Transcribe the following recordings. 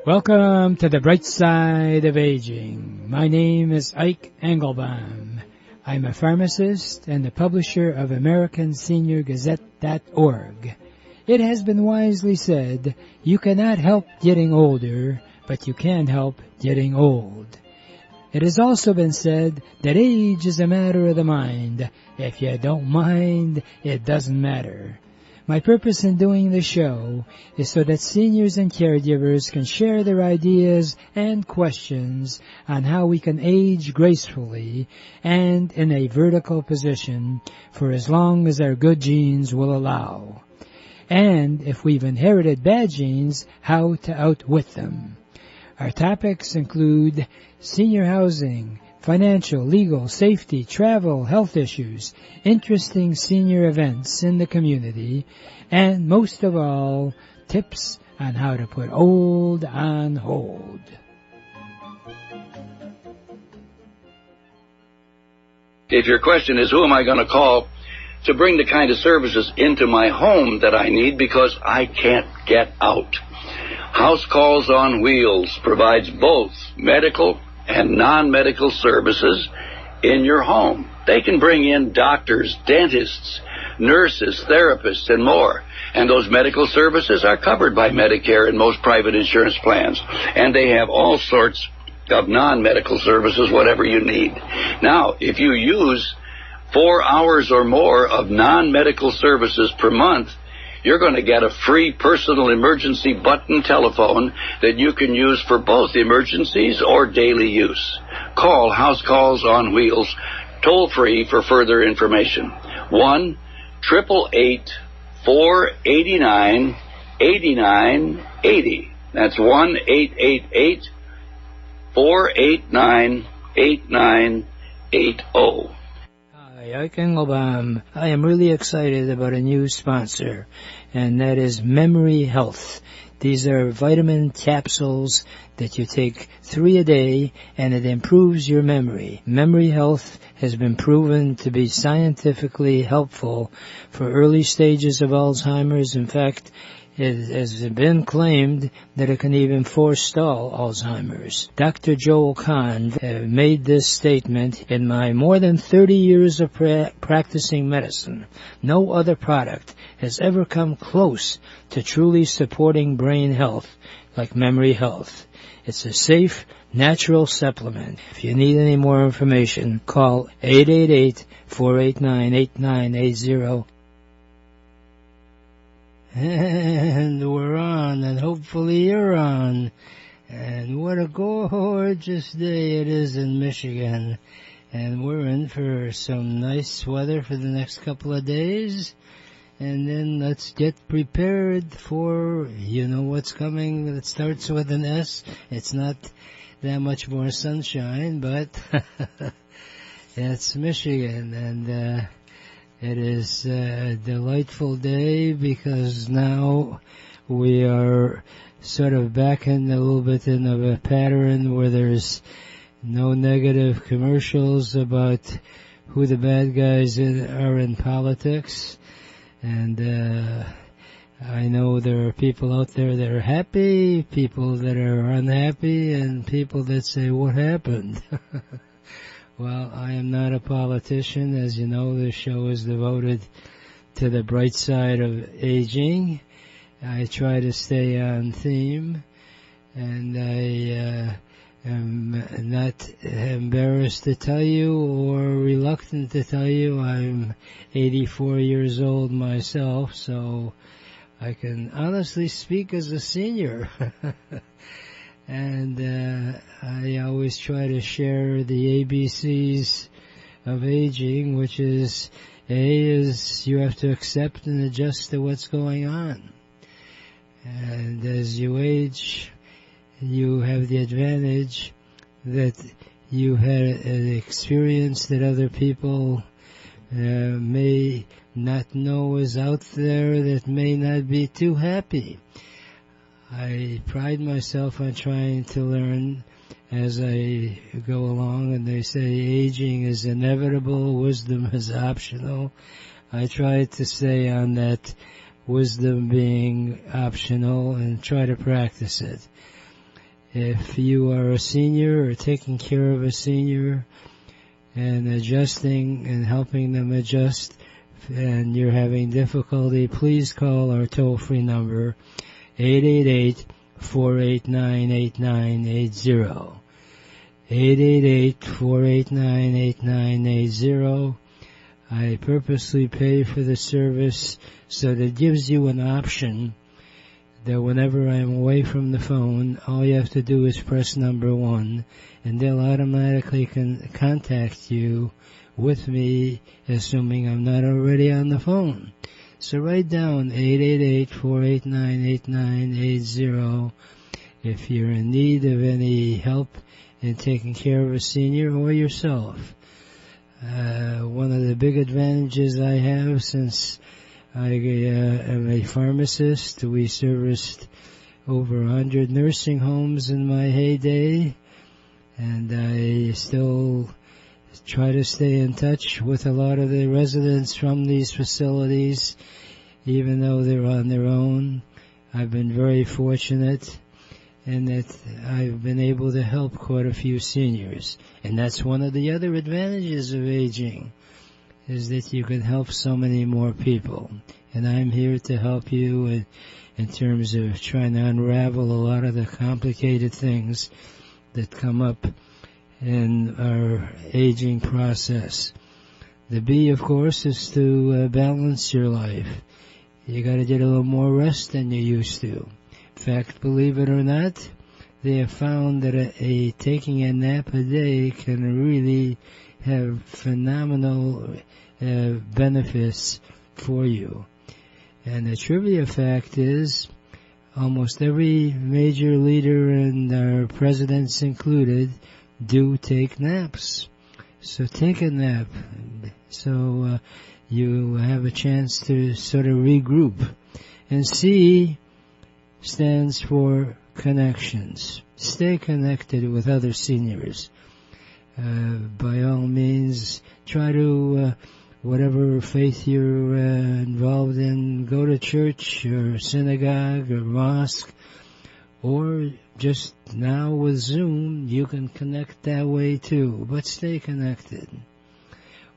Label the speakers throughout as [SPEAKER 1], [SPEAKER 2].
[SPEAKER 1] Welcome to the bright side of aging. My name is Ike Engelbaum. I'm a pharmacist and the publisher of AmericanSeniorGazette.org. It has been wisely said, you cannot help getting older, but you can help getting old. It has also been said that age is a matter of the mind. If you don't mind, it doesn't matter. My purpose in doing the show is so that seniors and caregivers can share their ideas and questions on how we can age gracefully and in a vertical position for as long as our good genes will allow. And if we've inherited bad genes, how to outwit them. Our topics include senior housing, financial, legal, safety, travel, health issues, interesting senior events in the community, and most of all, tips on how to put old on hold.
[SPEAKER 2] If your question is, who am I going to call to bring the kind of services into my home that I need because I can't get out? House Calls on Wheels provides both medical and non-medical services in your home. They can bring in doctors, dentists, nurses, therapists, and more. And those medical services are covered by Medicare and most private insurance plans. And they have all sorts of non-medical services, whatever you need. Now, if you use 4 hours or more of non-medical services per month, you're going to get a free personal emergency button telephone that you can use for both emergencies or daily use. Call House Calls on Wheels toll-free for further information. 1-888-489-8980. That's 1-888-489-8980.
[SPEAKER 1] Ike Engelbaum. I am really excited about a new sponsor, and that is Memory Health. These are vitamin capsules that you take 3 a day, and it improves your memory. Memory Health has been proven to be scientifically helpful for early stages of Alzheimer's. In fact, it has been claimed that it can even forestall Alzheimer's. Dr. Joel Kahn made this statement, in my more than 30 years of practicing medicine, no other product has ever come close to truly supporting brain health like Memory Health. It's a safe, natural supplement. If you need any more information, call 888-489-8980. And we're on, and hopefully you're on. And what a gorgeous day it is in Michigan. And we're in for some nice weather for the next couple of days. And then let's get prepared for, you know what's coming. It starts with an S. It's not that much more sunshine, but it's Michigan. And it is a delightful day because now we are sort of back in a little bit in a pattern where there's no negative commercials about who the bad guys are in politics. And I know there are people out there that are happy, people that are unhappy, and people that say, what happened? Well, I am not a politician. As you know, this show is devoted to the bright side of aging. I try to stay on theme, and I am not embarrassed to tell you or reluctant to tell you I'm 84 years old myself, so I can honestly speak as a senior. And I always try to share the ABCs of aging, which is, A is you have to accept and adjust to what's going on. And as you age, you have the advantage that you had an experience that other people may not know is out there, that may not be too happy. I pride myself on trying to learn as I go along, and they say aging is inevitable, wisdom is optional. I try to stay on that wisdom being optional and try to practice it. If you are a senior or taking care of a senior and adjusting and helping them adjust, and you're having difficulty, please call our toll-free number, 888-489-8980. 888-489-8980. I purposely pay for the service so that it gives you an option that whenever I'm away from the phone, all you have to do is press number 1, and they'll automatically contact you with me, assuming I'm not already on the phone. So write down 888-489-8980 if you're in need of any help in taking care of a senior or yourself. One of the big advantages I have, since I am a pharmacist, we serviced over 100 nursing homes in my heyday, and I still try to stay in touch with a lot of the residents from these facilities, even though they're on their own. I've been very fortunate in that I've been able to help quite a few seniors. And that's one of the other advantages of aging, is that you can help so many more people. And I'm here to help you in terms of trying to unravel a lot of the complicated things that come up in our aging process. The B, of course, is to balance your life. You got to get a little more rest than you used to. In fact, believe it or not, they have found that taking a nap a day can really have phenomenal benefits for you. And the trivia fact is, almost every major leader, and our presidents included, do take naps. So take a nap, so you have a chance to sort of regroup. And C stands for connections. Stay connected with other seniors. By all means, try to, whatever faith you're involved in, go to church or synagogue or mosque, or just now with Zoom, you can connect that way too, but stay connected.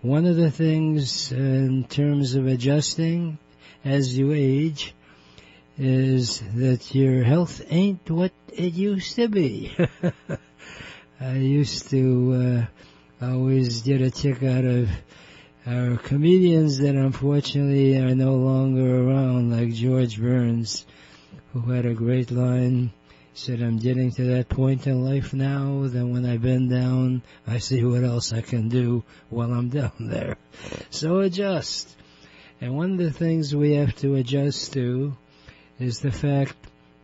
[SPEAKER 1] One of the things in terms of adjusting as you age is that your health ain't what it used to be. I used to always get a kick out of our comedians that unfortunately are no longer around, like George Burns, who had a great line. Said, I'm getting to that point in life now that when I bend down, I see what else I can do while I'm down there. So adjust. And one of the things we have to adjust to is the fact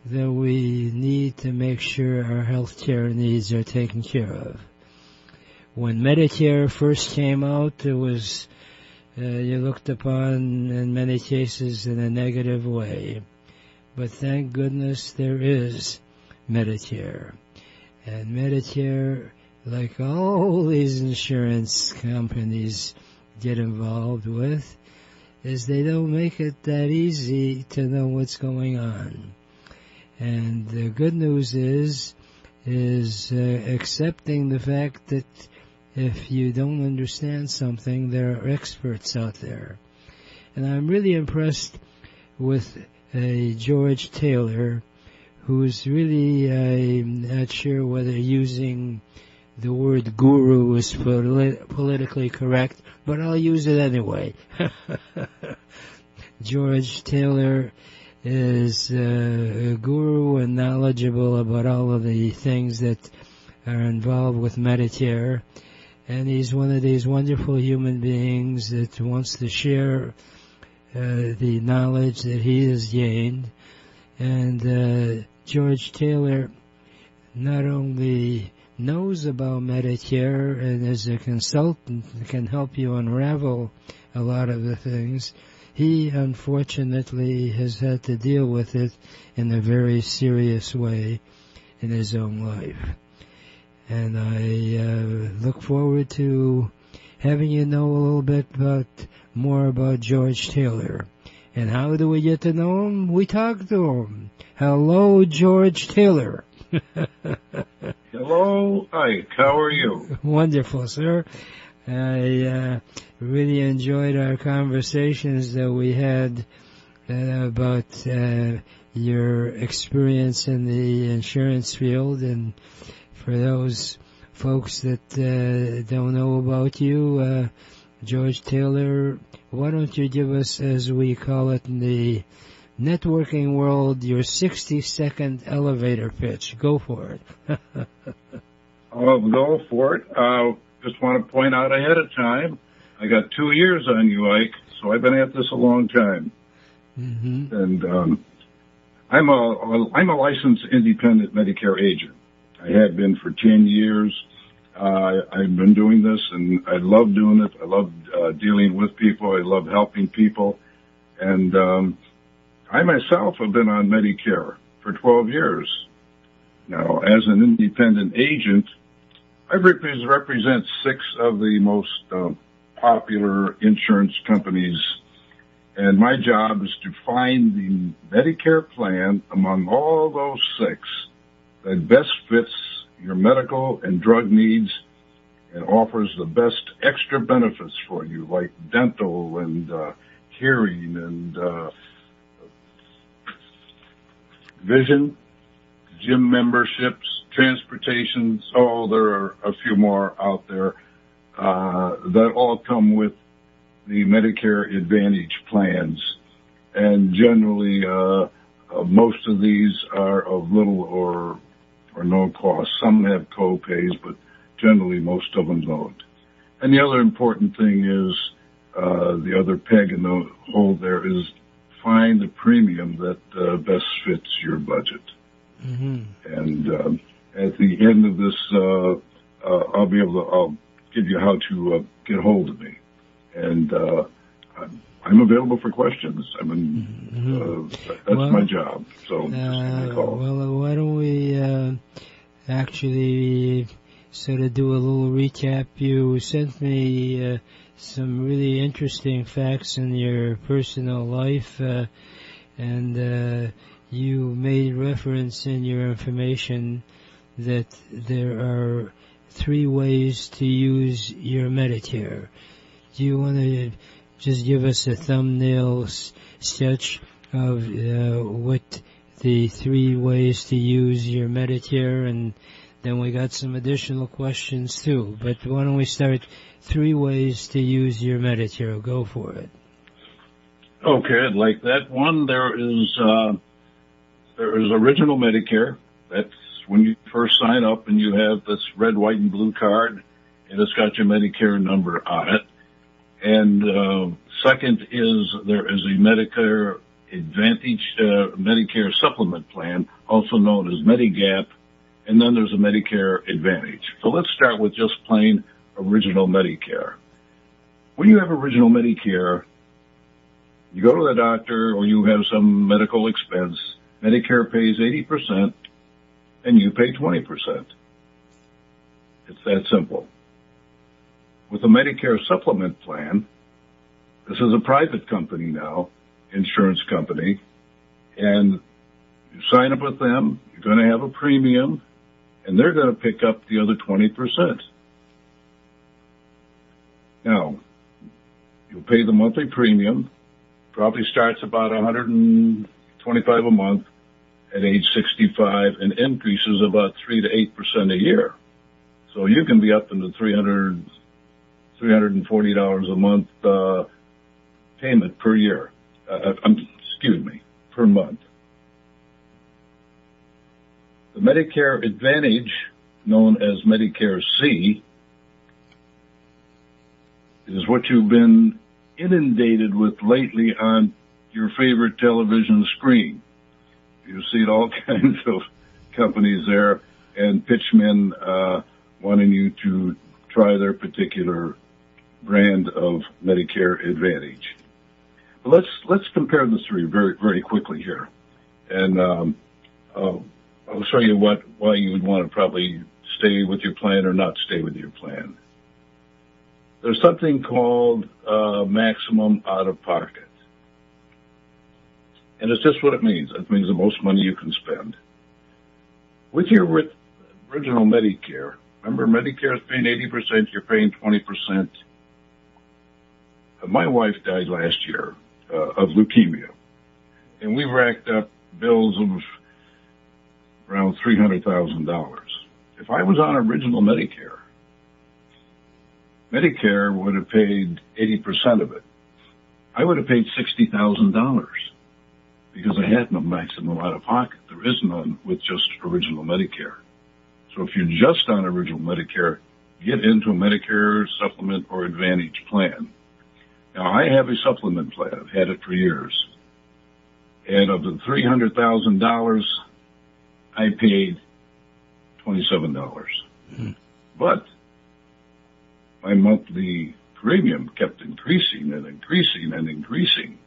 [SPEAKER 1] that we need to make sure our health care needs are taken care of. When Medicare first came out, it was you looked upon in many cases in a negative way. But thank goodness there is Medicare. And Medicare, like all these insurance companies get involved with, is they don't make it that easy to know what's going on. And the good news is accepting the fact that if you don't understand something, there are experts out there. And I'm really impressed with George Taylor, who's really, I'm not sure whether using the word guru is politically correct, but I'll use it anyway. George Taylor is a guru and knowledgeable about all of the things that are involved with Medicare. And he's one of these wonderful human beings that wants to share the knowledge that he has gained. And George Taylor not only knows about Medicare and as a consultant can help you unravel a lot of the things, he unfortunately has had to deal with it in a very serious way in his own life. And I look forward to having you know a little bit more about George Taylor. And how do we get to know him? We talk to him. Hello, George Taylor.
[SPEAKER 3] Hello, Ike. How are you?
[SPEAKER 1] Wonderful, sir. I really enjoyed our conversations that we had about your experience in the insurance field. And for those folks that don't know about you, George Taylor, why don't you give us, as we call it in the networking world, your 60-second elevator pitch? Go for it.
[SPEAKER 3] I'll go for it. Just want to point out ahead of time, I got 2 years on you, Ike, so I've been at this a long time.
[SPEAKER 1] Mm-hmm.
[SPEAKER 3] And I'm a licensed independent Medicare agent. I have been for 10 years. I've been doing this, and I love doing it. I love dealing with people. I love helping people. And I myself have been on Medicare for 12 years. Now, as an independent agent, I represent 6 of the most popular insurance companies, and my job is to find the Medicare plan among all those 6 that best fits your medical and drug needs and offers the best extra benefits for you, like dental and hearing and vision, gym memberships, transportation. Oh, there are a few more out there that all come with the Medicare Advantage plans. And generally, most of these are of little or no cost. Some have co-pays, but generally most of them don't. And the other important thing is, the other peg in the hole there is find the premium that best fits your budget. Mm-hmm. And at the end of this, I'll give you how to get hold of me. And I'm available for questions. That's my job. So just give me a call.
[SPEAKER 1] Well, why don't we actually sort of do a little recap? You sent me some really interesting facts in your personal life, and you made reference in your information that there are 3 ways to use your Medicare. Do you want to just give us a thumbnail sketch of what the 3 ways to use your Medicare? And then we got some additional questions too. But why don't we start 3 ways to use your Medicare? Go for it.
[SPEAKER 3] Okay, I'd like that. One, there is original Medicare. That's when you first sign up and you have this red, white, and blue card, and it's got your Medicare number on it. And second is there is a Medicare Advantage, Medicare Supplement Plan, also known as Medigap, and then there's a Medicare Advantage. So let's start with just plain original Medicare. When you have original Medicare, you go to the doctor or you have some medical expense, Medicare pays 80%, and you pay 20%. It's that simple. With a Medicare Supplement Plan, this is a private company now, insurance company, and you sign up with them, you're going to have a premium, and they're going to pick up the other 20%. Now, you'll pay the monthly premium, probably starts about $125 a month at age 65 and increases about 3 to 8% a year. So you can be up into $340 a month payment per year. Per month. The Medicare Advantage, known as Medicare C, is what you've been inundated with lately on your favorite television screen. You see all kinds of companies there and pitchmen wanting you to try their particular brand of Medicare Advantage. But let's compare the 3 very, very quickly here. And I'll show you why you would want to probably stay with your plan or not stay with your plan. There's something called maximum out-of-pocket. And it's just what it means. It means the most money you can spend. with your original Medicare, remember Medicare is paying 80%, you're paying 20%. My wife died last year of leukemia, and we racked up bills of around $300,000. If I was on original Medicare, Medicare would have paid 80% of it. I would have paid $60,000 because I had no maximum out of pocket. There is none with just original Medicare. So if you're just on original Medicare, get into a Medicare supplement or Advantage plan. Now, I have a supplement plan. I've had it for years. And of the $300,000, I paid $27. But my monthly premium kept increasing and increasing and increasing.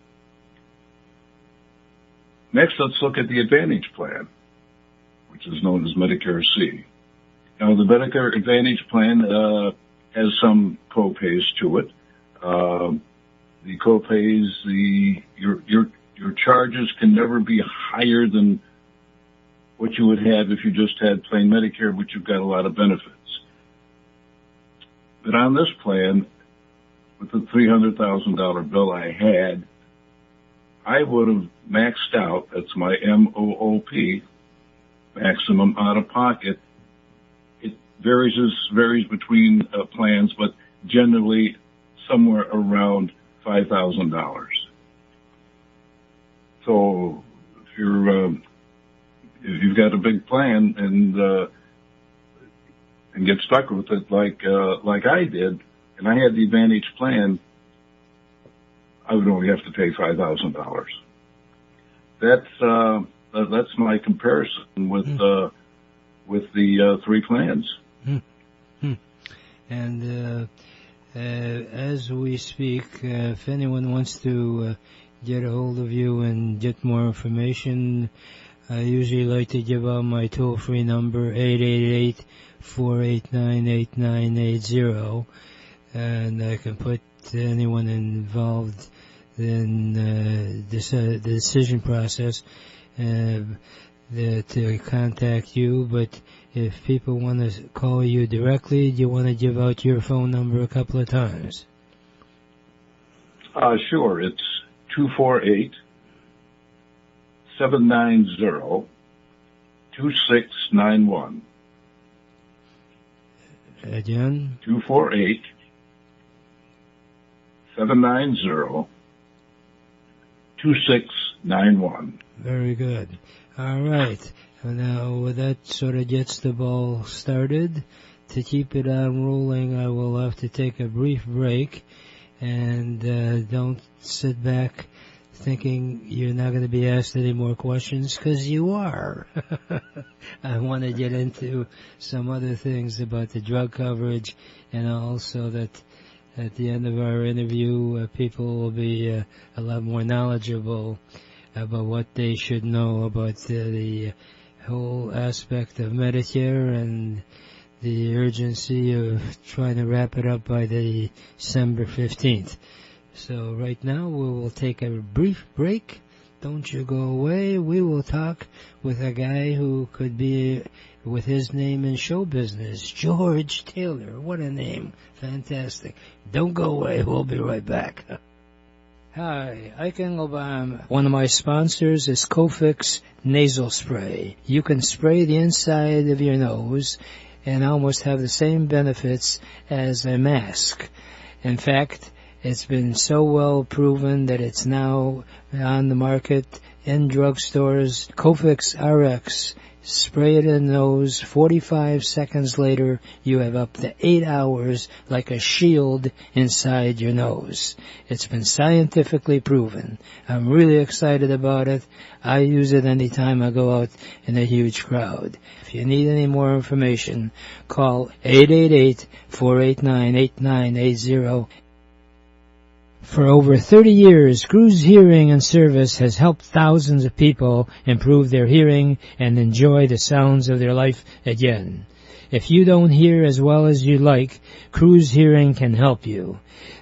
[SPEAKER 3] Next, let's look at the Advantage plan, which is known as Medicare C. Now, the Medicare Advantage plan has some co-pays to it. The co-pays, your charges can never be higher than what you would have if you just had plain Medicare, but you've got a lot of benefits. But on this plan, with the $300,000 bill I had, I would have maxed out, that's my MOOP, maximum out of pocket. It varies between plans, but generally somewhere around $5,000. So if you've got a big plan and get stuck with it like I did, and I had the Advantage plan, I would only have to pay $5,000. That's my comparison with the three plans.
[SPEAKER 1] And as we speak, if anyone wants to get a hold of you and get more information, I usually like to give out my toll-free number, 888-489-8980, and I can put anyone involved in the decision process to contact you. But if people want to call you directly, do you want to give out your phone number a couple of times?
[SPEAKER 3] Sure. It's 248-790-2691.
[SPEAKER 1] Again?
[SPEAKER 3] 248-790-2691.
[SPEAKER 1] Very good. All right. Now, that sort of gets the ball started. To keep it on rolling, I will have to take a brief break. And don't sit back thinking you're not going to be asked any more questions, because you are. I want to get into some other things about the drug coverage, and also that at the end of our interview, people will be a lot more knowledgeable about what they should know about the whole aspect of Medicare and the urgency of trying to wrap it up by the December 15th. So right now we will take a brief break. Don't you go away. We will talk with a guy who could be with his name in show business, George Taylor. What a name. Fantastic. Don't go away. We'll be right back. Hi, Ike Engelbaum. One of my sponsors is Cofix Nasal Spray. You can spray the inside of your nose and almost have the same benefits as a mask. In fact, it's been so well proven that it's now on the market in drugstores. Cofix RX. Spray it in the nose. 45 seconds later, you have up to 8 hours like a shield inside your nose. It's been scientifically proven. I'm really excited about it. I use it anytime I go out in a huge crowd. If you need any more information, call 888-489-8980. For over 30 years, Cruz Hearing and Service has helped thousands of people improve their hearing and enjoy the sounds of their life again. If you don't hear as well as you like, Cruz Hearing can help you.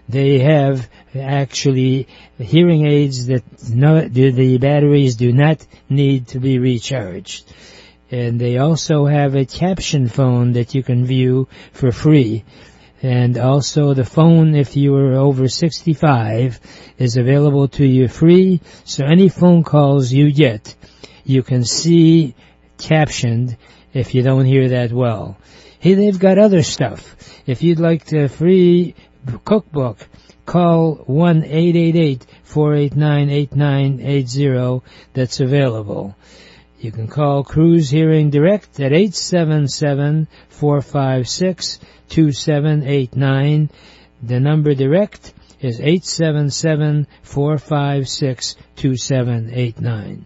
[SPEAKER 1] They have actually hearing aids that the batteries do not need to be recharged. And they also have a caption phone that you can view for free. And also the phone, if you are over 65, is available to you free. So any phone calls you get, you can see captioned if you don't hear that well. Hey, they've got other stuff. If you'd like the free cookbook, call 1-888-489-8980. That's available. You can call Cruise Hearing Direct at 877-456-2789. The number direct is 877-456-2789.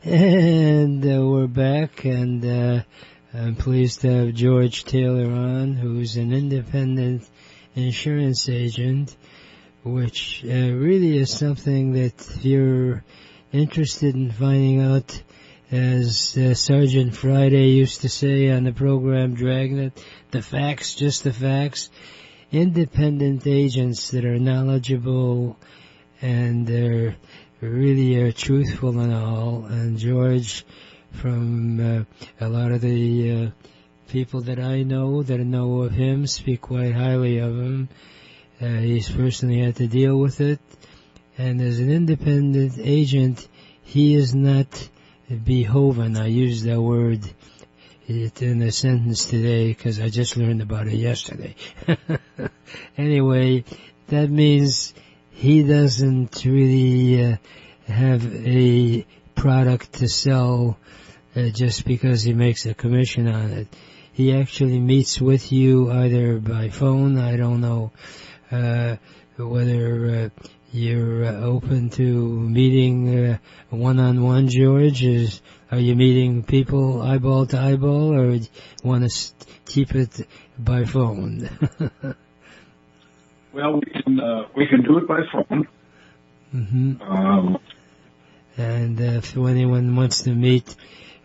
[SPEAKER 1] And we're back, and I'm pleased to have George Taylor on, who's an independent insurance agent, which really is something that if you're interested in finding out, as Sergeant Friday used to say on the program Dragnet, the facts, just the facts. Independent agents that are knowledgeable and they're really are truthful and all. And George, from a lot of the people that I know that know of him, speak quite highly of him. He's personally had to deal with it. And as an independent agent, he is not beholden. I used that word in a sentence today because I just learned about it yesterday. Anyway, that means he doesn't really have a product to sell just because he makes a commission on it. He actually meets with you either by phone. I don't know whether you're open to meeting one-on-one, George. Are you meeting people eyeball to eyeball, or want to keep it by phone?
[SPEAKER 3] Well, we can do it by phone.
[SPEAKER 1] Mm-hmm. And if anyone wants to meet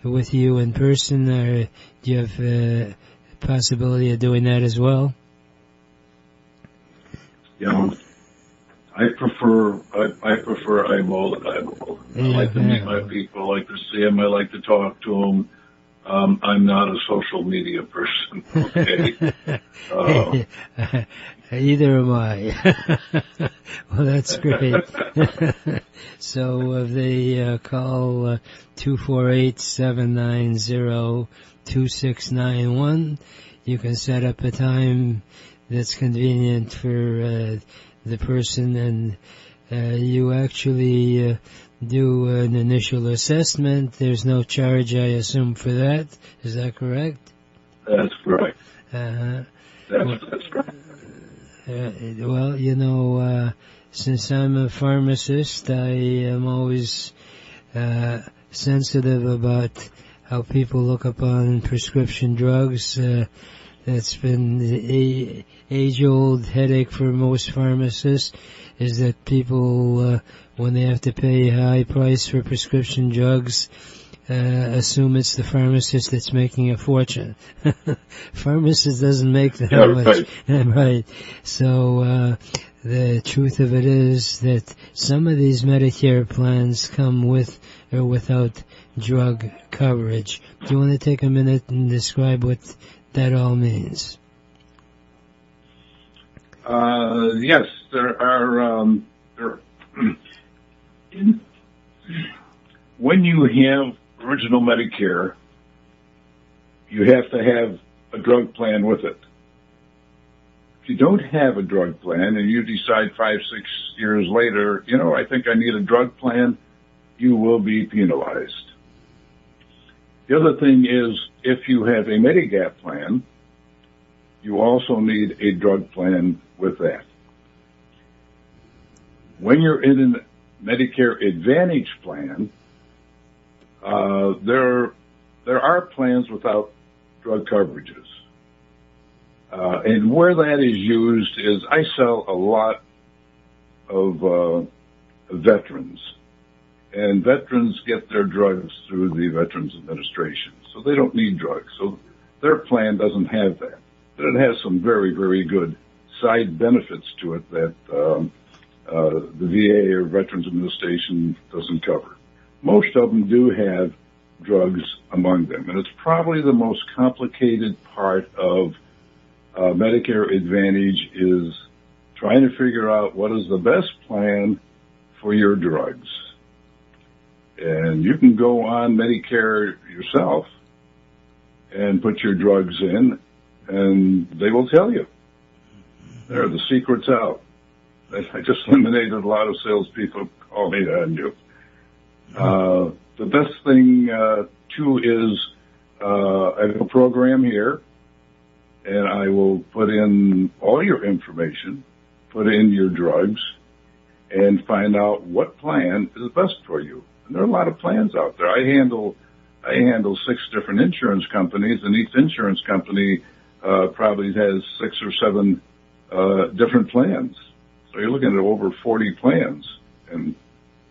[SPEAKER 1] with you in person, do you have a possibility of doing that as well?
[SPEAKER 3] Yeah. I prefer eyeball to eyeball. I like to meet my people. I like to see them. I like to talk to them. I'm not a social media person. Okay.
[SPEAKER 1] Either am I. Well, that's great. So if they call 248-790-2691, you can set up a time that's convenient for the person, and you actually do an initial assessment. There's no charge, I assume, for that. Is that correct?
[SPEAKER 3] That's correct.
[SPEAKER 1] Uh-huh.
[SPEAKER 3] That's correct.
[SPEAKER 1] Well, you know, since I'm a pharmacist, I am always sensitive about how people look upon prescription drugs. That's been the age-old headache for most pharmacists, is that people, when they have to pay a high price for prescription drugs, assume it's the pharmacist that's making a fortune. Pharmacist doesn't make that much. Right. So the truth of it is that some of these Medicare plans come with or without drug coverage. Do you want to take a minute and describe what that all means?
[SPEAKER 3] Yes, there are. When you have original Medicare, you have to have a drug plan with it. If you don't have a drug plan and you decide 5-6 years later, I think I need a drug plan, you will be penalized. The other thing is, if you have a Medigap plan, you also need a drug plan with that. When you're in a Medicare Advantage plan, there are plans without drug coverages. And where that is used is, I sell a lot of veterans. And veterans get their drugs through the Veterans Administration, so they don't need drugs. So their plan doesn't have that. But it has some very, very good side benefits to it that the VA or Veterans Administration doesn't cover. Most of them do have drugs among them. And it's probably the most complicated part of Medicare Advantage is trying to figure out what is the best plan for your drugs. And you can go on Medicare yourself and put your drugs in, and they will tell you. There, the secret's out. I just eliminated a lot of salespeople call me on you. The best thing, too, is I have a program here, and I will put in all your information, put in your drugs, and find out what plan is best for you. And there are a lot of plans out there. I handle 6 different insurance companies, and each insurance company probably has 6 or 7 different plans. So you're looking at over 40 plans, and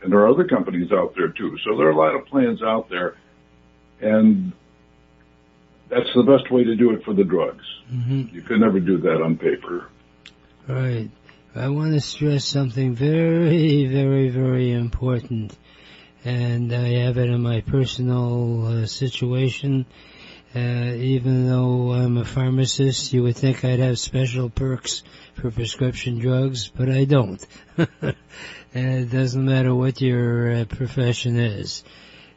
[SPEAKER 3] there are other companies out there too. So there are a lot of plans out there, and that's the best way to do it for the drugs. Mm-hmm. You could never do that on paper.
[SPEAKER 1] Right. I want to stress something very, very, very important, and I have it in my personal situation. Even though I'm a pharmacist, you would think I'd have special perks for prescription drugs, but I don't. It doesn't matter what your profession is.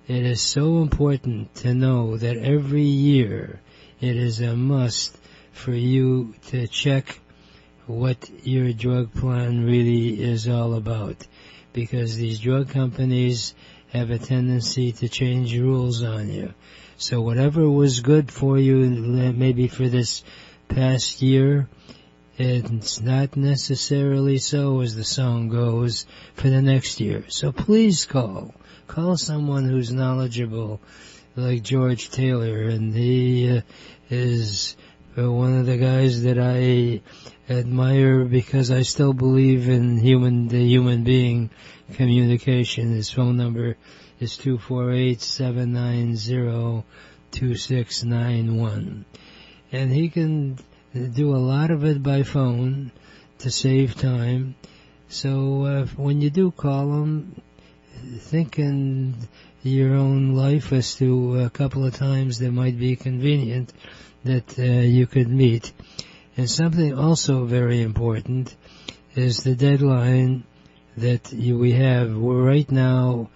[SPEAKER 1] It is so important to know that every year it is a must for you to check what your drug plan really is all about, because these drug companies have a tendency to change rules on you. So whatever was good for you maybe for this past year, it's not necessarily so, as the song goes, for the next year. So please call someone who's knowledgeable, like George Taylor, and he is one of the guys that I admire because I still believe in the human being communication. His phone number is 248-790-2691. And he can do a lot of it by phone to save time. So when you do call him, think in your own life as to a couple of times that might be convenient that you could meet. And something also very important is the deadline that we have. We're right now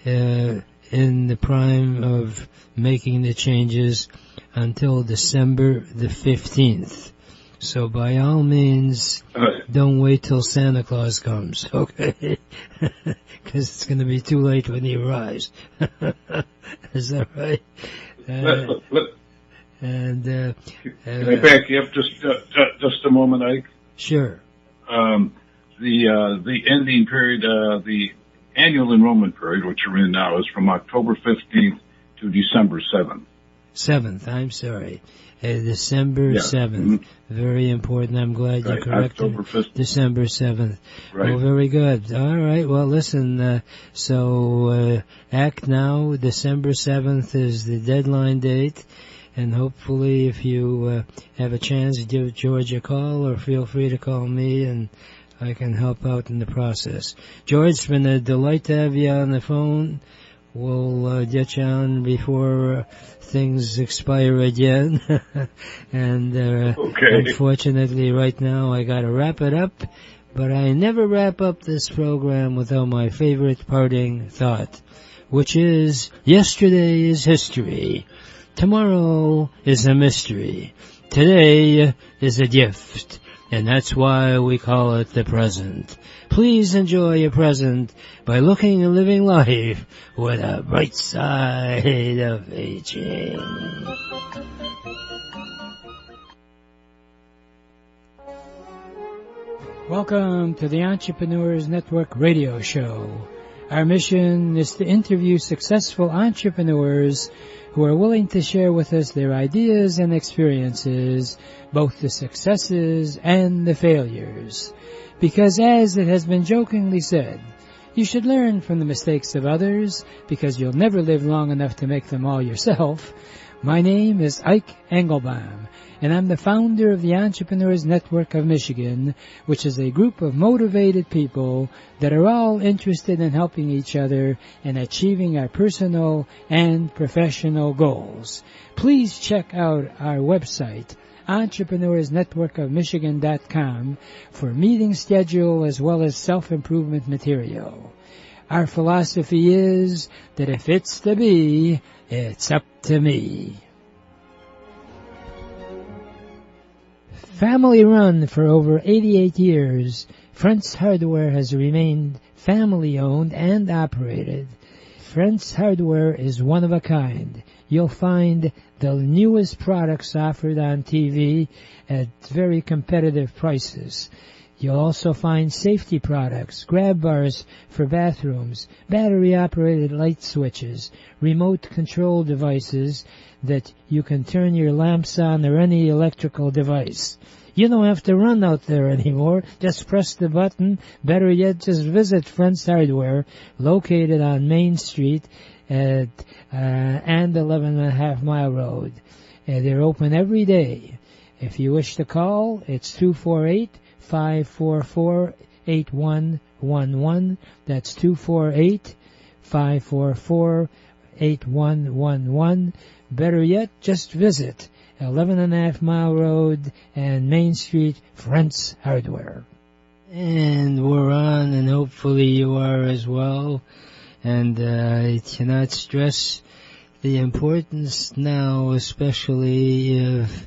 [SPEAKER 1] in the prime of making the changes until December the 15th. So by all means, don't wait till Santa Claus comes, okay? Because it's going to be too late when he arrives. Is that right?
[SPEAKER 3] Can I back you up just a moment, Ike?
[SPEAKER 1] Sure.
[SPEAKER 3] The ending period, the annual enrollment period, which you're in now, is from October 15th to December 7th.
[SPEAKER 1] 7th, I'm sorry. December 7th. Mm-hmm. Very important. I'm glad you corrected me. December 7th. Right. Well, very good. All right. Well, listen, so act now. December 7th is the deadline date. And hopefully if you have a chance, give George a call, or feel free to call me, and I can help out in the process. George, it's been a delight to have you on the phone. We'll get you on before things expire again. And unfortunately right now I got to wrap it up, but I never wrap up this program without my favorite parting thought, which is, yesterday is history. Tomorrow is a mystery. Today is a gift. And that's why we call it the present. Please enjoy your present by looking and living life with a bright side of aging.
[SPEAKER 4] Welcome to the Entrepreneurs Network radio show. Our mission is to interview successful entrepreneurs who are willing to share with us their ideas and experiences, both the successes and the failures. Because as it has been jokingly said, you should learn from the mistakes of others, because you'll never live long enough to make them all yourself. My name is Ike Engelbaum, and I'm the founder of the Entrepreneurs Network of Michigan, which is a group of motivated people that are all interested in helping each other and achieving our personal and professional goals. Please check out our website, EntrepreneursNetworkofMichigan.com, for meeting schedule as well as self-improvement material. Our philosophy is that if it's to be, it's up to me. Family run for over 88 years, Frantz Hardware has remained family owned and operated. Frantz Hardware is one of a kind. You'll find the newest products offered on TV at very competitive prices. You'll also find safety products, grab bars for bathrooms, battery-operated light switches, remote control devices that you can turn your lamps on or any electrical device. You don't have to run out there anymore. Just press the button. Better yet, just visit Frantz Hardware, located on Main Street and 11.5 Mile Road. They're open every day. If you wish to call, it's 248-544-8111. That's 248-544-8111. Better yet, just visit 11.5 Mile Road and Main Street, Frantz Hardware.
[SPEAKER 1] And we're on, and hopefully you are as well. And I cannot stress the importance now, especially if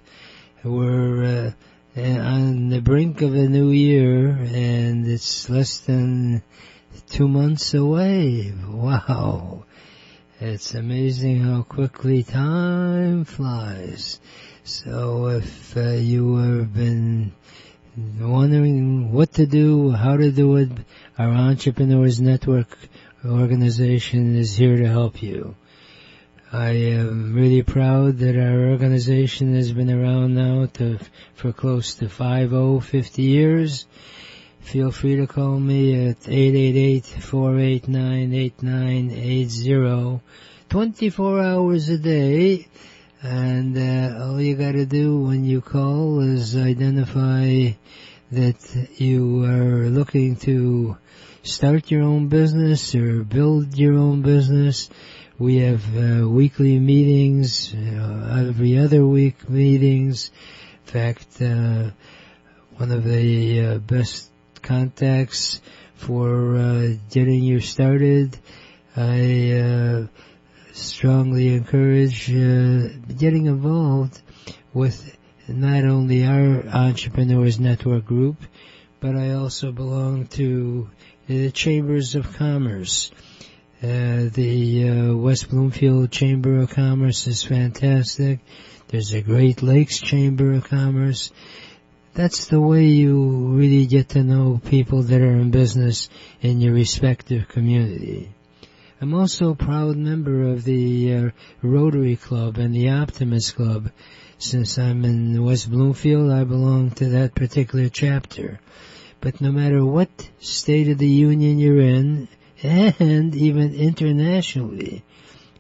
[SPEAKER 1] we're on the brink of a new year, and it's less than 2 months away. Wow. It's amazing how quickly time flies. So if you have been wondering what to do, how to do it, our Entrepreneurs Network organization is here to help you. I am really proud that our organization has been around now for close to 50 years. Feel free to call me at 888-489-8980, 24 hours a day. And all you got to do when you call is identify that you are looking to start your own business or build your own business. We have weekly meetings, every other week meetings. In fact, one of the best contacts for getting you started, I strongly encourage getting involved with not only our Entrepreneurs Network group, but I also belong to the Chambers of Commerce. The West Bloomfield Chamber of Commerce is fantastic. There's a Great Lakes Chamber of Commerce. That's the way you really get to know people that are in business in your respective community. I'm also a proud member of the Rotary Club and the Optimist Club. Since I'm in West Bloomfield, I belong to that particular chapter. But no matter what state of the union you're in, and even internationally,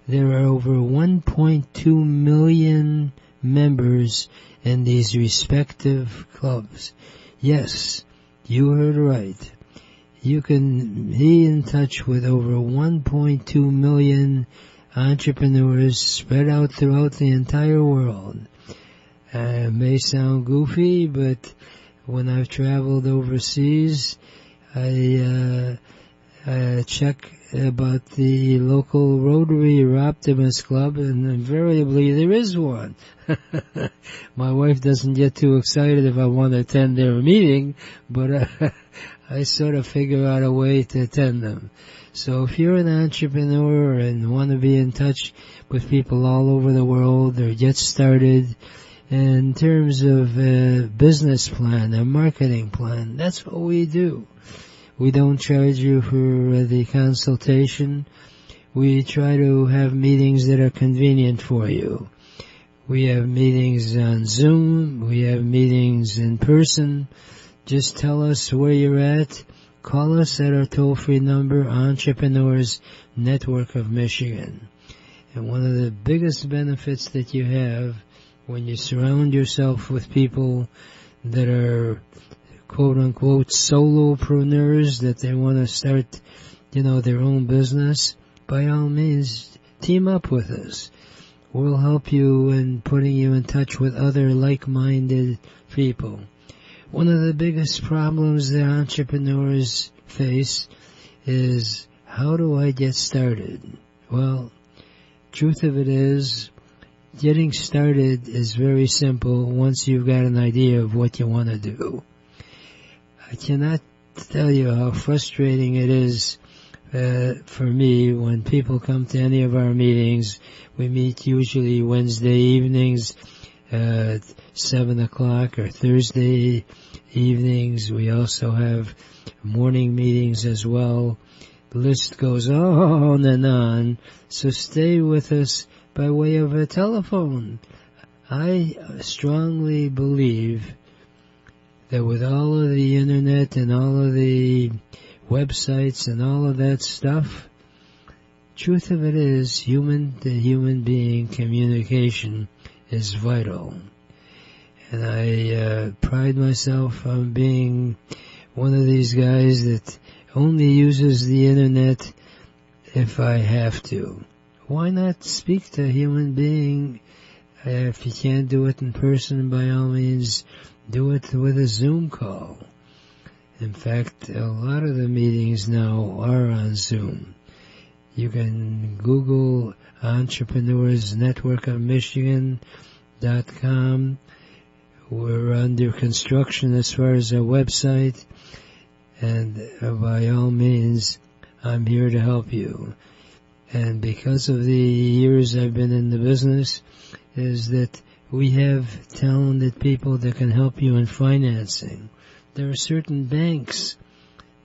[SPEAKER 1] there are over 1.2 million members in these respective clubs. Yes, you heard right. You can be in touch with over 1.2 million entrepreneurs spread out throughout the entire world. It may sound goofy, but when I've traveled overseas, I check about the local Rotary or Optimist Club, and invariably there is one. My wife doesn't get too excited if I want to attend their meeting, but I sort of figure out a way to attend them. So if you're an entrepreneur and want to be in touch with people all over the world or get started in terms of a business plan, a marketing plan, that's what we do. We don't charge you for the consultation. We try to have meetings that are convenient for you. We have meetings on Zoom. We have meetings in person. Just tell us where you're at. Call us at our toll-free number, Entrepreneurs Network of Michigan. And one of the biggest benefits that you have when you surround yourself with people that are quote-unquote solopreneurs, that they want to start, their own business, by all means, team up with us. We'll help you in putting you in touch with other like-minded people. One of the biggest problems that entrepreneurs face is, how do I get started? Well, truth of it is, getting started is very simple once you've got an idea of what you want to do. I cannot tell you how frustrating it is for me when people come to any of our meetings. We meet usually Wednesday evenings at 7 o'clock or Thursday evenings. We also have morning meetings as well. The list goes on and on. So stay with us by way of a telephone. I strongly believe that with all of the internet and all of the websites and all of that stuff, truth of it is, human to human being communication is vital. And I pride myself on being one of these guys that only uses the internet if I have to. Why not speak to a human being? If you can't do it in person, by all means, do it with a Zoom call. In fact, a lot of the meetings now are on Zoom. You can Google Entrepreneurs Network of Michigan.com. We're under construction as far as our website, and by all means, I'm here to help you. And because of the years I've been in the business, is that we have talented people that can help you in financing. There are certain banks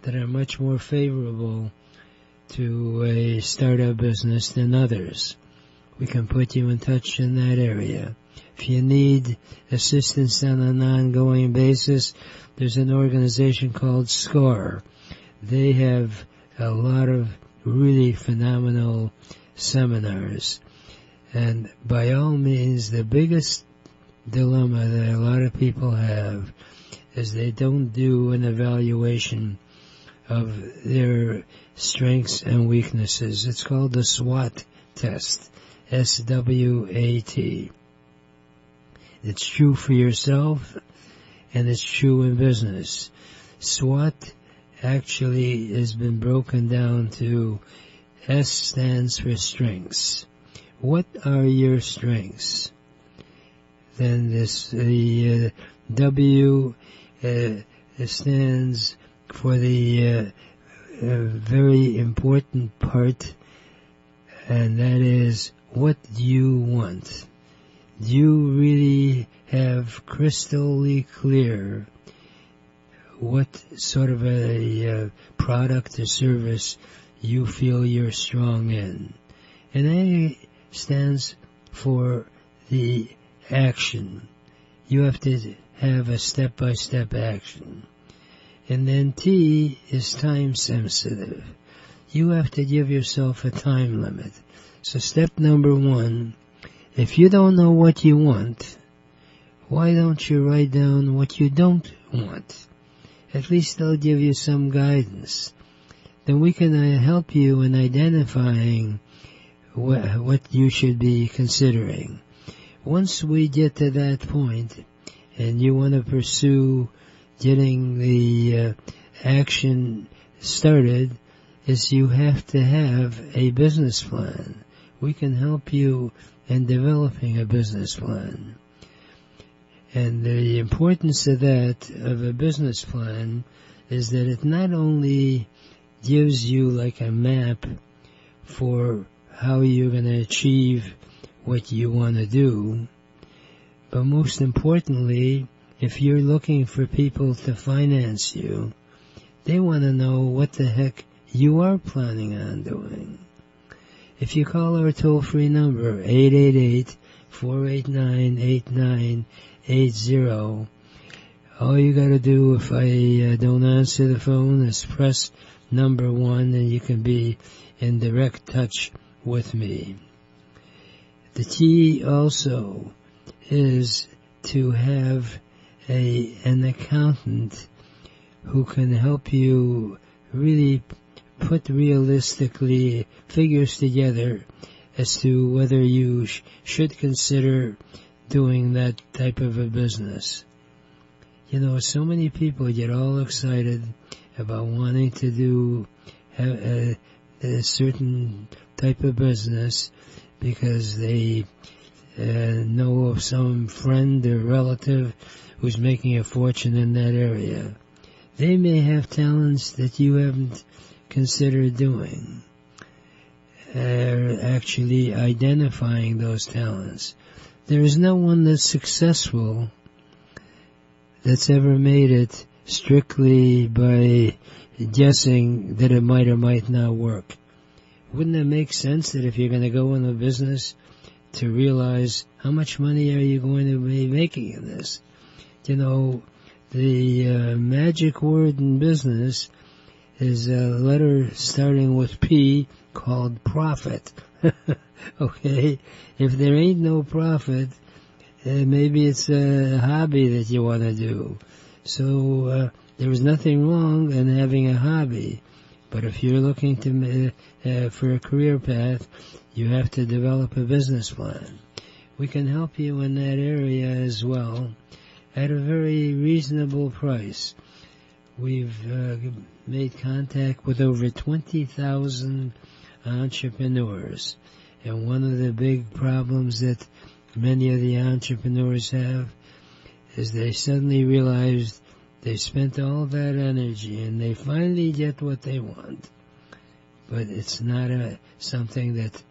[SPEAKER 1] that are much more favorable to a startup business than others. We can put you in touch in that area. If you need assistance on an ongoing basis, there's an organization called SCORE. They have a lot of really phenomenal seminars. And by all means, the biggest dilemma that a lot of people have is they don't do an evaluation of their strengths and weaknesses. It's called the SWOT test, SWAT. It's true for yourself, and it's true in business. SWOT actually has been broken down to, S stands for strengths. What are your strengths? Then the W stands for the very important part, and that is, what do you want? Do you really have crystally clear what sort of a product or service you feel you're strong in? And A stands for the action. You have to have a step-by-step action. And then T is time sensitive. You have to give yourself a time limit. So step number 1, if you don't know what you want, why don't you write down what you don't want? At least they'll give you some guidance. Then we can help you in identifying what you should be considering. Once we get to that point, and you want to pursue getting the action started, is you have to have a business plan. We can help you in developing a business plan. And the importance of that, of a business plan, is that it not only gives you like a map for how you're going to achieve what you want to do, but most importantly, if you're looking for people to finance you, they want to know what the heck you are planning on doing. If you call our toll-free number, 888-489-8980, all you got to do, if I don't answer the phone, is press number 1, and you can be in direct touch with me. The key also is to have an accountant who can help you really put realistically figures together as to whether you should consider doing that type of a business. You know, so many people get all excited about wanting to do a certain type of business because they know of some friend or relative who's making a fortune in that area. They may have talents that you haven't considered doing. Actually identifying those talents. There is no one that's successful that's ever made it strictly by guessing that it might or might not work. Wouldn't it make sense that if you're going to go in a business to realize how much money are you going to be making in this? You know, the magic word in business is a letter starting with P called profit. Okay? If there ain't no profit, maybe it's a hobby that you want to do. So there is nothing wrong in having a hobby. But if you're looking to for a career path, you have to develop a business plan. We can help you in that area as well at a very reasonable price. We've made contact with over 20,000 entrepreneurs. And one of the big problems that many of the entrepreneurs have is they suddenly realize they spent all that energy and they finally get what they want. But it's not something that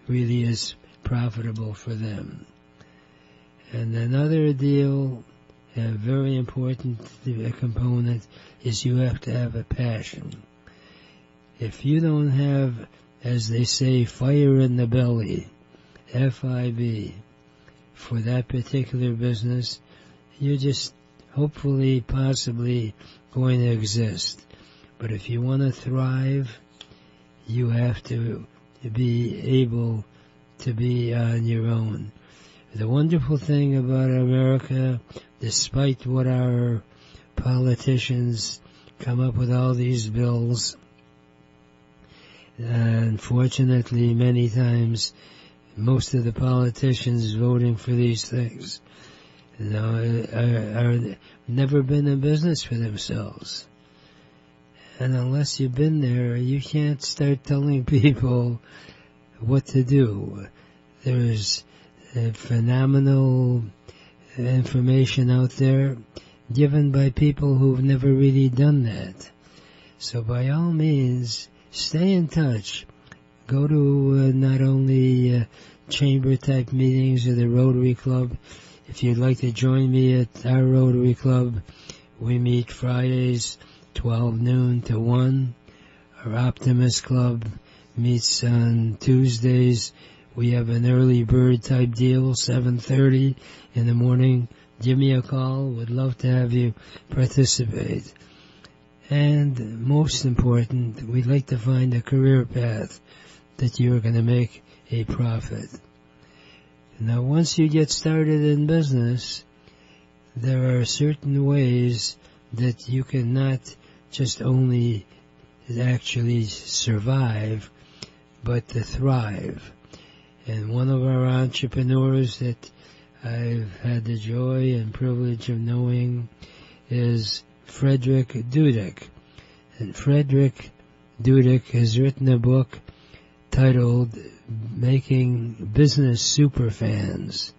[SPEAKER 1] really is profitable for them. And another deal, a very important component, is you have to have a passion. If you don't have, as they say, fire in the belly, F-I-B, for that particular business, you're just hopefully, possibly going to exist. But if you want to thrive, you have to be able to be on your own. The wonderful thing about America, despite what our politicians come up with all these bills, unfortunately many times most of the politicians voting for these things are never been in business for themselves. And unless you've been there, you can't start telling people what to do. There's phenomenal information out there given by people who've never really done that. So by all means, stay in touch. Go to not only chamber-type meetings or the Rotary Club. If you'd like to join me at our Rotary Club, we meet Fridays 12 noon to 1. Our Optimist Club meets on Tuesdays. We have an early bird type deal, 7:30 in the morning. Give me a call. Would love to have you participate. And most important, we'd like to find a career path that you're going to make a profit. Now, once you get started in business, there are certain ways that you cannot just only actually survive, but to thrive. And one of our entrepreneurs that I've had the joy and privilege of knowing is Frederick Dudek. And Frederick Dudek has written a book titled Making Business Superfans.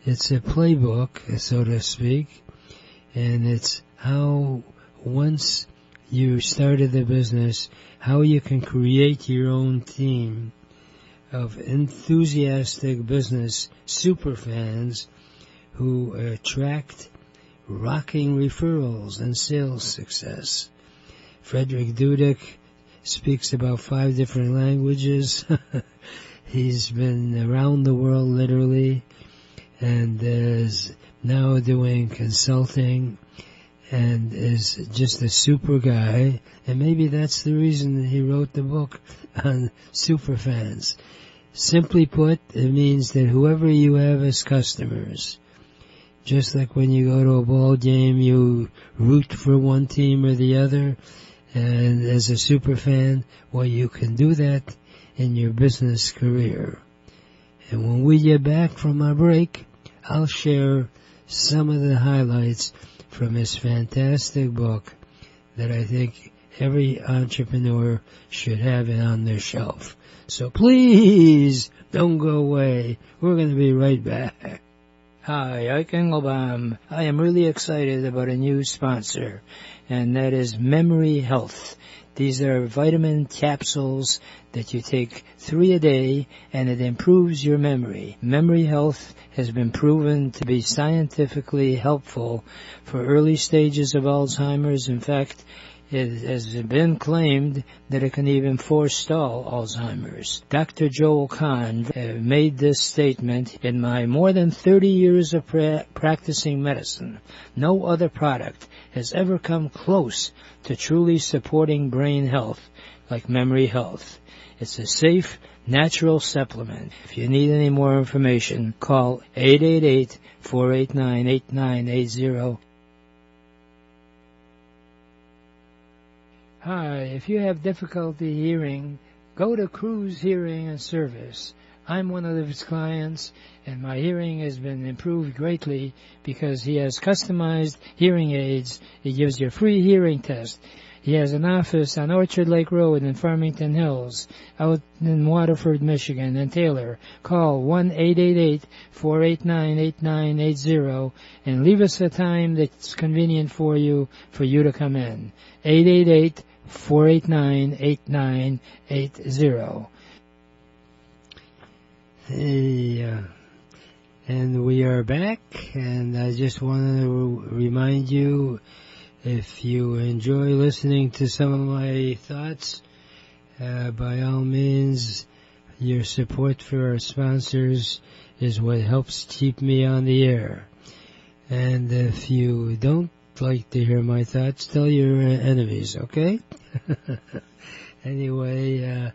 [SPEAKER 1] It's a playbook, so to speak, and it's how once you started the business, how you can create your own team of enthusiastic business superfans who attract rocking referrals and sales success. Frederick Dudek speaks about 5 different languages. He's been around the world literally and is now doing consulting and is just a super guy. And maybe that's the reason he wrote the book on superfans. Simply put, it means that whoever you have as customers, just like when you go to a ball game, you root for one team or the other, and as a super fan, well, you can do that in your business career. And when we get back from our break, I'll share some of the highlights from his fantastic book that I think every entrepreneur should have it on their shelf. So please don't go away. We're going to be right back. Hi, Ike Engelbaum. I am really excited about a new sponsor, and that is Memory Health. These are vitamin capsules that you take 3 a day, and it improves your memory. Memory Health has been proven to be scientifically helpful for early stages of Alzheimer's. In fact, it has been claimed that it can even forestall Alzheimer's. Dr. Joel Kahn made this statement: in my more than 30 years of practicing medicine, no other product has ever come close to truly supporting brain health like Memory Health. It's a safe, natural supplement. If you need any more information, call 888-489-8980. Hi, if you have difficulty hearing, go to Cruz Hearing and Service. I'm one of his clients, and my hearing has been improved greatly because he has customized hearing aids. He gives you a free hearing test. He has an office on Orchard Lake Road in Farmington Hills, out in Waterford, Michigan, and Taylor. Call 1-888-489-8980 and leave us a time that's convenient for you to come in. 888-489-8980. And we are back, and I just want to remind you, if you enjoy listening to some of my thoughts, by all means, your support for our sponsors is what helps keep me on the air. And if you don't like to hear my thoughts, tell your enemies, okay? Anyway,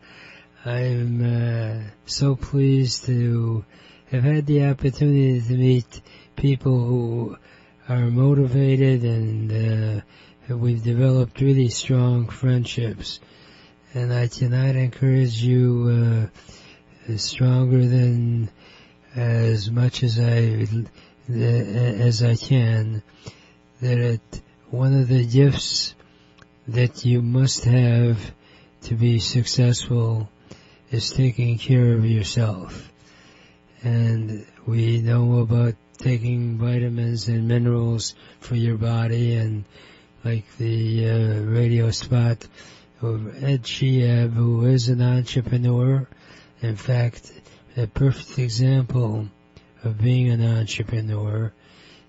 [SPEAKER 1] I'm so pleased to have had the opportunity to meet people who are motivated, and we've developed really strong friendships. And I cannot encourage you stronger than as much as I can, that one of the gifts that you must have to be successful is taking care of yourself. And we know about taking vitamins and minerals for your body, and like the radio spot of Ed Sheehan, who is an entrepreneur. In fact, a perfect example of being an entrepreneur.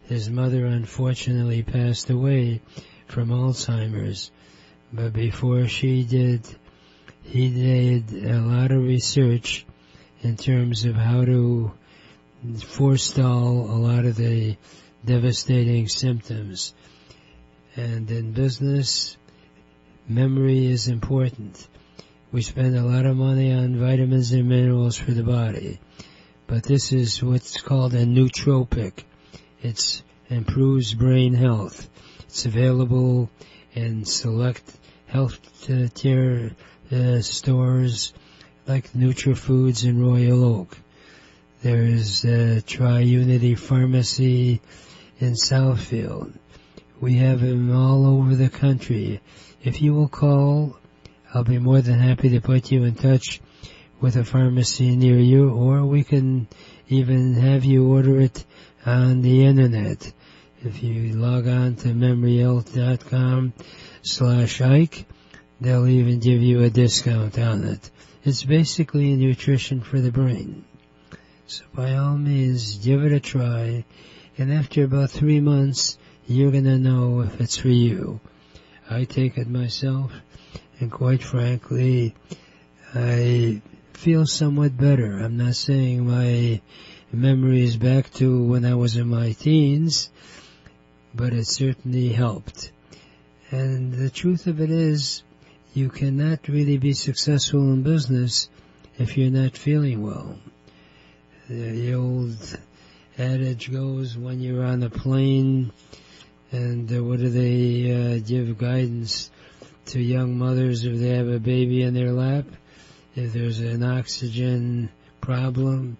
[SPEAKER 1] His mother unfortunately passed away from Alzheimer's, but before she did, he did a lot of research in terms of how to forestall a lot of the devastating symptoms. And in business, memory is important. We spend a lot of money on vitamins and minerals for the body, but this is what's called a nootropic. It improves brain health. It's available in select health care stores like NutriFoods and Royal Oak. There's Tri-Unity Pharmacy in Southfield. We have them all over the country. If you will call, I'll be more than happy to put you in touch with a pharmacy near you, or we can even have you order it on the internet. If you log on to memoryhealth.com/Ike, they'll even give you a discount on it. It's basically nutrition for the brain. So by all means, give it a try, and after about 3 months, you're going to know if it's for you. I take it myself, and quite frankly, I feel somewhat better. I'm not saying my memory is back to when I was in my teens, but it certainly helped. And the truth of it is, you cannot really be successful in business if you're not feeling well. The old adage goes, when you're on a plane, and what do they give guidance to young mothers if they have a baby in their lap? If there's an oxygen problem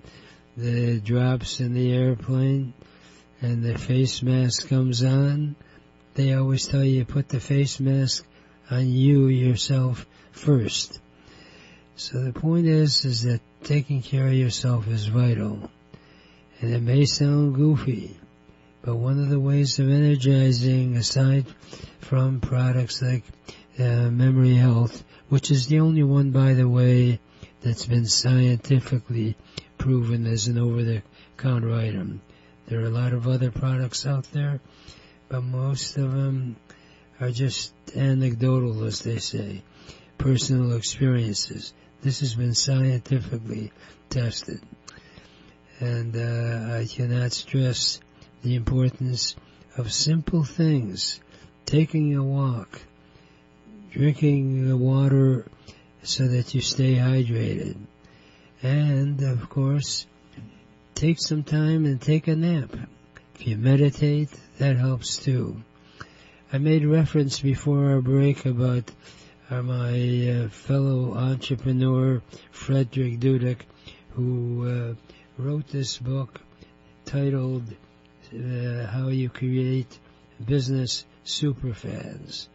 [SPEAKER 1] that drops in the airplane and the face mask comes on, they always tell you put the face mask on you yourself first. So the point is that taking care of yourself is vital. And it may sound goofy, but one of the ways of energizing, aside from products like Memory Health, which is the only one, by the way, that's been scientifically proven as an over-the-counter item. There are a lot of other products out there, but most of them are just anecdotal, as they say, personal experiences. This has been scientifically tested. And I cannot stress the importance of simple things. Taking a walk, drinking water so that you stay hydrated. And, of course, take some time and take a nap. If you meditate, that helps too. I made reference before our break about my fellow entrepreneur, Frederick Dudek, who wrote this book titled How You Create Business Superfans.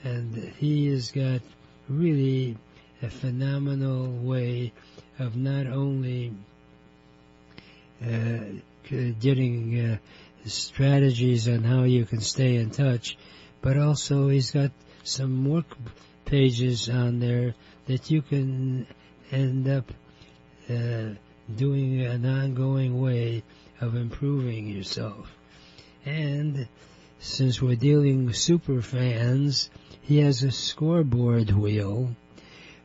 [SPEAKER 1] And he has got really a phenomenal way of not only getting strategies on how you can stay in touch, but also he's got some work pages on there that you can end up doing an ongoing way of improving yourself. And since we're dealing with super fans, he has a scoreboard wheel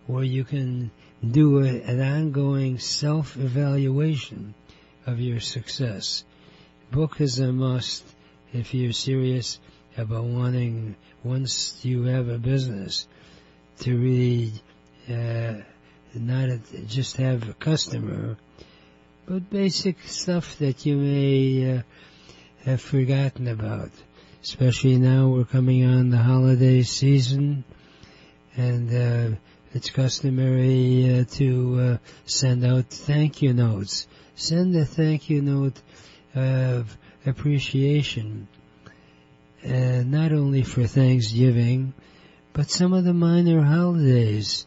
[SPEAKER 1] where you can do an ongoing self-evaluation of your success. Book is a must if you're serious about wanting, once you have a business, to really not just have a customer, but basic stuff that you may have forgotten about. Especially now we're coming on the holiday season, and it's customary to send out thank you notes. Send a thank you note of appreciation, not only for Thanksgiving, but some of the minor holidays,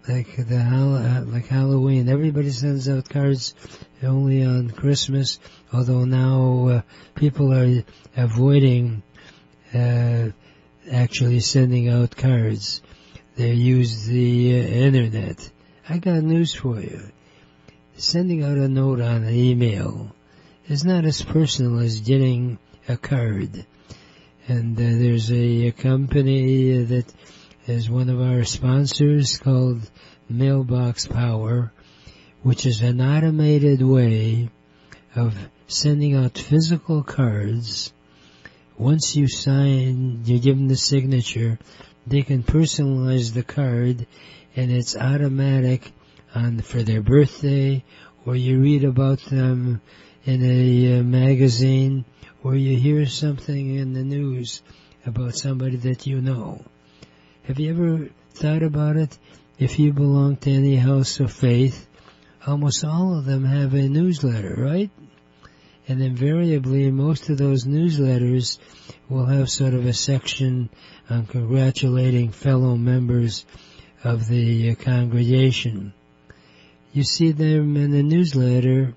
[SPEAKER 1] like Halloween. Everybody sends out cards only on Christmas, although now people are avoiding actually sending out cards. They use the internet. I got news for you. Sending out a note on an email is not as personal as getting a card. And there's a company that is one of our sponsors called Mailbox Power, which is an automated way of sending out physical cards. Once you sign, you give them the signature, they can personalize the card, and it's automatic for their birthday, or you read about them in a magazine, or you hear something in the news about somebody that you know. Have you ever thought about it? If you belong to any house of faith, almost all of them have a newsletter, right? And invariably, most of those newsletters will have sort of a section on congratulating fellow members of the congregation. You see them in the newsletter,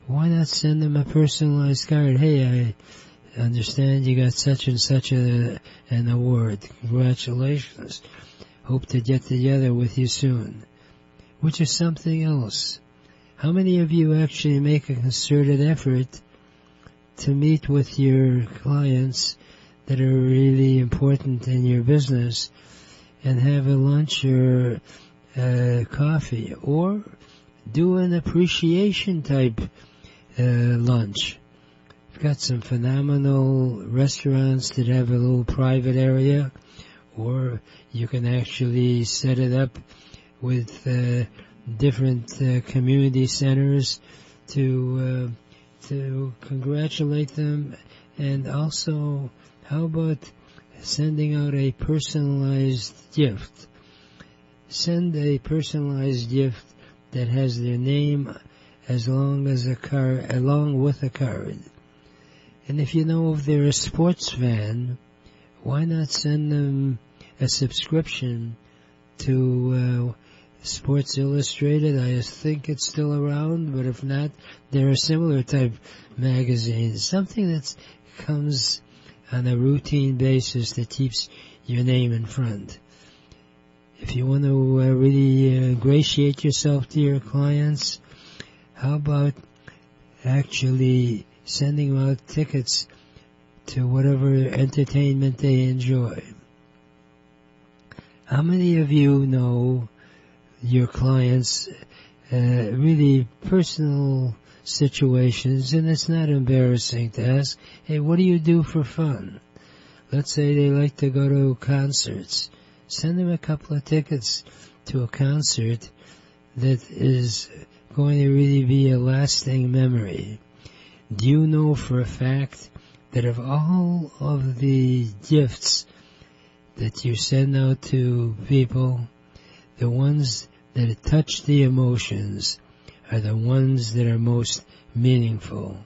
[SPEAKER 1] why not send them a personalized card? Hey, I understand you got such and such an award. Congratulations. Hope to get together with you soon. Which is something else. How many of you actually make a concerted effort to meet with your clients that are really important in your business and have a lunch or coffee, or do an appreciation type lunch? We've got some phenomenal restaurants that have a little private area, or you can actually set it up with different community centers to congratulate them, and also how about sending out a personalized gift? Send a personalized gift that has their name along with a card. And if you know if they're a sports fan, why not send them a subscription to Sports Illustrated? I think it's still around, but if not, there are similar type magazines. Something that comes on a routine basis that keeps your name in front. If you want to really ingratiate yourself to your clients, how about actually sending out tickets to whatever entertainment they enjoy? How many of you know your clients' really personal situations, and it's not embarrassing to ask, hey, what do you do for fun? Let's say they like to go to concerts. Send them a couple of tickets to a concert that is going to really be a lasting memory. Do you know for a fact that of all of the gifts that you send out to people, the ones that touch the emotions are the ones that are most meaningful?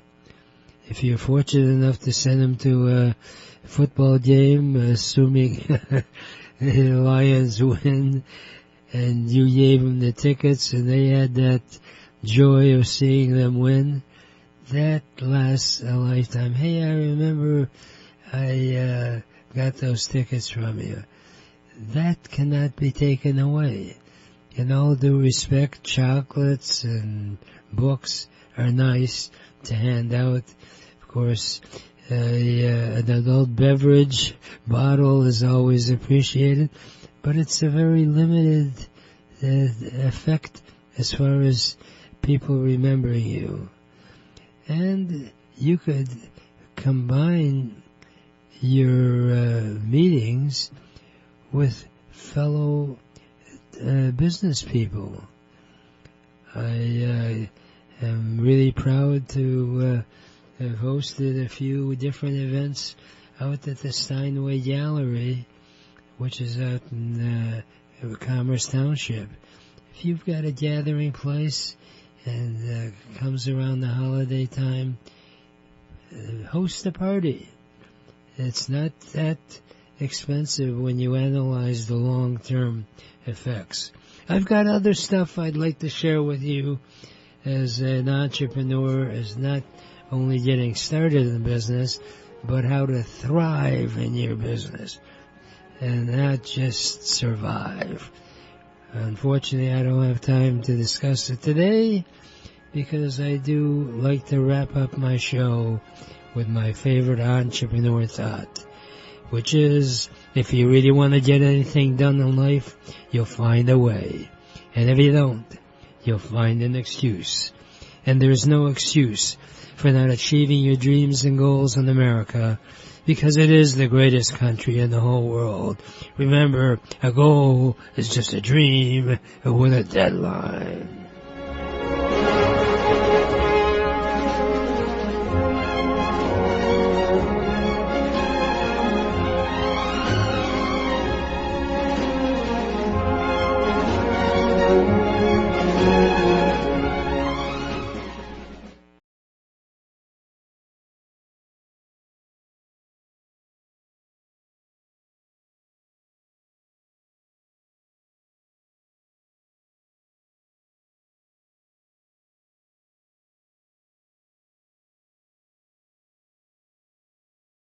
[SPEAKER 1] If you're fortunate enough to send them to a football game, assuming the Lions win, and you gave them the tickets and they had that joy of seeing them win, that lasts a lifetime. Hey, I remember I got those tickets from you. That cannot be taken away. In all due respect, chocolates and books are nice to hand out. Of course, an adult beverage bottle is always appreciated, but it's a very limited effect as far as people remembering you. And you could combine your meetings with fellow business people. I am really proud to have hosted a few different events out at the Steinway Gallery, which is out in Commerce Township. If you've got a gathering place and comes around the holiday time, host a party. It's not that expensive when you analyze the long-term effects. I've got other stuff I'd like to share with you as an entrepreneur, as not only getting started in business, but how to thrive in your business and not just survive. Unfortunately, I don't have time to discuss it today because I do like to wrap up my show with my favorite entrepreneur thought, which is, if you really want to get anything done in life, you'll find a way. And if you don't, you'll find an excuse. And there's no excuse for not achieving your dreams and goals in America, because it is the greatest country in the whole world. Remember, a goal is just a dream with a deadline.